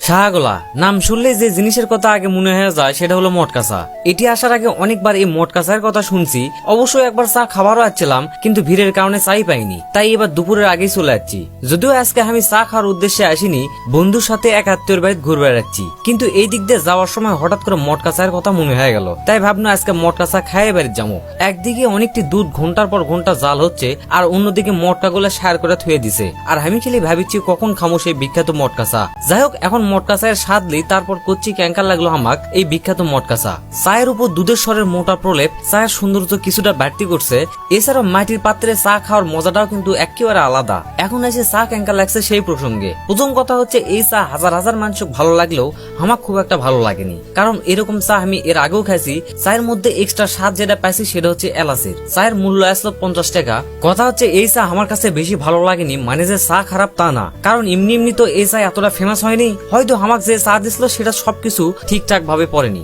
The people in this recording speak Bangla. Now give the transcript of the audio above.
শাহগোলা নাম শুনলে যে জিনিসের কথা আগে মনে হয়ে যায় সেটা হলো মটকা চা। এটি আসার আগে অনেকবার এই মটকা চায়ের কথা শুনছি, অবশ্যই একবার চা খাবারও আসছিলাম, কিন্তু ভিড়ের কারণে চাই পাইনি, তাই এবার দুপুরের আগেই চলে যাচ্ছি। যদিও আজকে আমি চা খাওয়ার উদ্দেশ্যে আসিনি, বন্ধুর সাথে এক আত্মীয়ের বাড়িতে ঘুরে বেড়াচ্ছি, কিন্তু এই দিক দিয়ে যাওয়ার সময় হঠাৎ করে মটকা চায়ের কথা মনে হয়ে গেল, তাই ভাবনা আজকে মটকা চা খাইয়ে বাড়িতে যাবো। একদিকে অনেকটি দুধ ঘন্টার পর ঘন্টা জাল হচ্ছে, আর অন্যদিকে মটকা গুলা সার করে থুয়ে দিছে, আর আমি খেলে ভাবিছি কখন খামো সেই বিখ্যাত মটকা চা। যাই হোক, এখন মটকা চায়ের স্বাদ লি, তারপর করছি ক্যাঙ্কার লাগলো আমাক এই বিখ্যাত মটকা চা। চায়ের উপর দুধের স্বরের মোটা প্রলেপ চায়ের সৌন্দর্য কিছুটা বাড়তি করছে। এছাড়াও মাটির পাত্রে চা খাওয়ার মজাটাও কিন্তু একেবারে আলাদা। এখন এসে চা ক্যাঙ্কার লাগছে সেই প্রসঙ্গে। প্রথম কথা হচ্ছে, এই চা হাজার হাজার মানুষ ভালো লাগলেও আমার খুব একটা ভালো লাগেনি, কারণ এরকম চা আমি এর আগেও খাইছি। চায়ের মধ্যে এক্সট্রা স্বাদ যেটা পাইছি সেটা হচ্ছে এলাচের। চায়ের মূল্য আসলো 50 টাকা। কথা হচ্ছে, এই চা আমার কাছে বেশি ভালো লাগেনি, মানে যে চা খারাপ তা না, কারণ এমনি এমনি তো এই চা এতটা ফেমাস হয়নি, হয়তো আমাকে যে চা দিছিল সেটা সবকিছু ঠিকঠাক ভাবে পড়েনি।